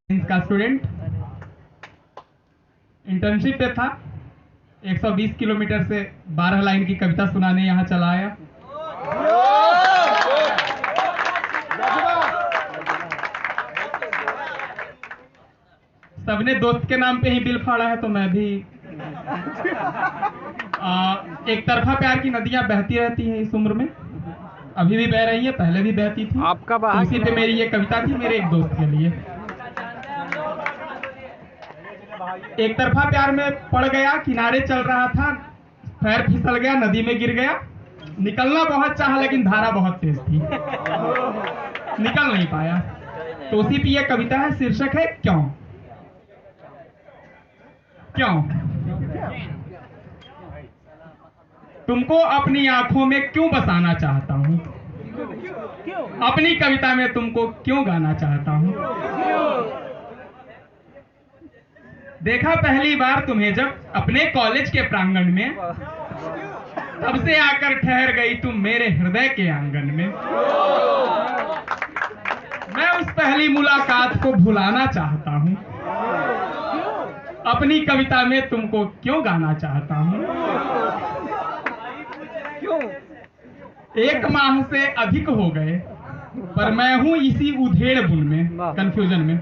का student internship पे था। 120 किलोमीटर से 12 लाइन की कविता सुनाने यहाँ चला आया। सबने दोस्त के नाम पे ही बिल फाड़ा है तो मैं भी। एक तरफा प्यार की नदियां बहती रहती हैं इस उम्र में, अभी भी बह रही है, पहले भी बहती थी। आपका तो उसी पे मेरी ये कविता थी मेरे एक दोस्त के लिए। एक तरफा प्यार में पड़ गया, किनारे चल रहा था, पैर फिसल गया, नदी में गिर गया। निकलना बहुत चाहा लेकिन धारा बहुत तेज थी, निकल नहीं पाया। तो उसी पे ये कविता है, शीर्षक है क्यों। क्यों तुमको अपनी आंखों में क्यों बसाना चाहता हूं, अपनी कविता में तुमको क्यों गाना चाहता हूं। देखा पहली बार तुम्हें जब अपने कॉलेज के प्रांगण में, तब से आकर ठहर गई तुम मेरे हृदय के आंगन में। मैं उस पहली मुलाकात को भुलाना चाहता हूं, अपनी कविता में तुमको क्यों गाना चाहता हूं। एक माह से अधिक हो गए पर मैं हूं इसी उधेड़ बुन में, कंफ्यूजन में।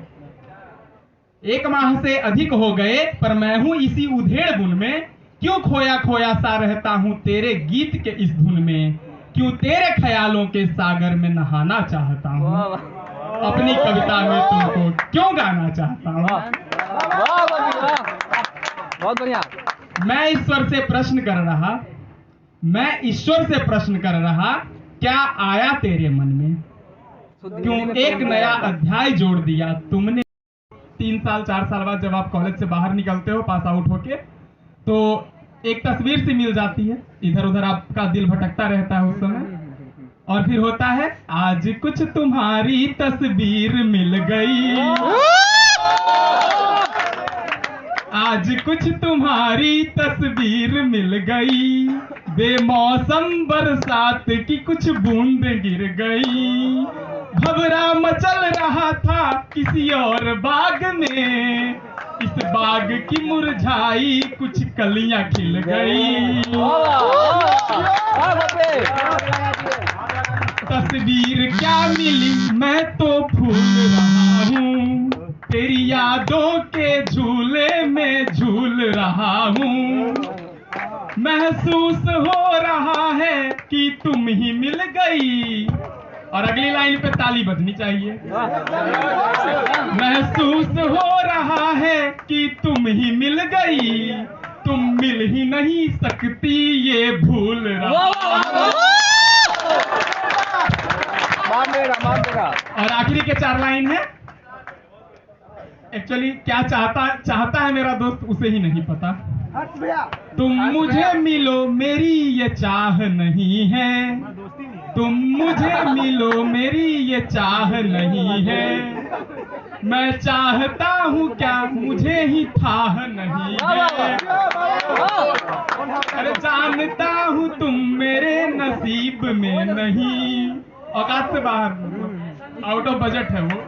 एक माह से अधिक हो गए पर मैं हूं इसी उधेड़ बुन में। क्यों खोया खोया सा रहता हूं तेरे गीत के इस धुन में, क्यों तेरे ख्यालों के सागर में नहाना चाहता हूं, अपनी कविता में तुमको क्यों गाना चाहता हूं। बहुत बढ़िया। मैं ईश्वर से प्रश्न कर रहा, क्या आया तेरे मन में, क्यों एक नया अध्याय जोड़ दिया तुमने। 3 साल 4 साल बाद जब आप कॉलेज से बाहर निकलते हो पास आउट होके, तो एक तस्वीर सी मिल जाती है, इधर उधर आपका दिल भटकता रहता है उस समय, और फिर होता है आज कुछ तुम्हारी तस्वीर मिल गई, आज कुछ तुम्हारी तस्वीर मिल गई, बेमौसम बरसात की कुछ बूंद गिर गई। घबरा मचल रहा था किसी और बाग में, इस बाग की मुरझाई कुछ कलियां खिल गई। तस्वीर क्या मिली मैं तो भूल रहा हूँ, तेरी यादों के झूले में झूल रहा हूँ। महसूस हो रहा है कि तुम ही मिल गई, और अगली लाइन पे ताली बजनी चाहिए। महसूस हो रहा है कि तुम ही मिल गई, तुम मिल ही नहीं सकती ये भूल रहा। और आखिरी के 4 लाइन है। एक्चुअली क्या चाहता है मेरा दोस्त उसे ही नहीं पता। तुम मुझे मिलो मेरी ये चाह नहीं है, तुम मुझे मिलो मेरी ये चाह नहीं है। मैं चाहता हूँ क्या मुझे ही थाह नहीं है। अरे जानता हूँ तुम मेरे नसीब में नहीं, औकात से बाहर, आउट ऑफ बजट है वो।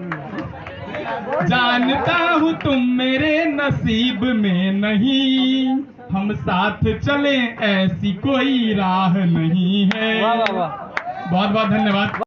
जानता हूँ तुम मेरे नसीब में नहीं, हम साथ चलें ऐसी कोई राह नहीं है। बहुत बहुत धन्यवाद।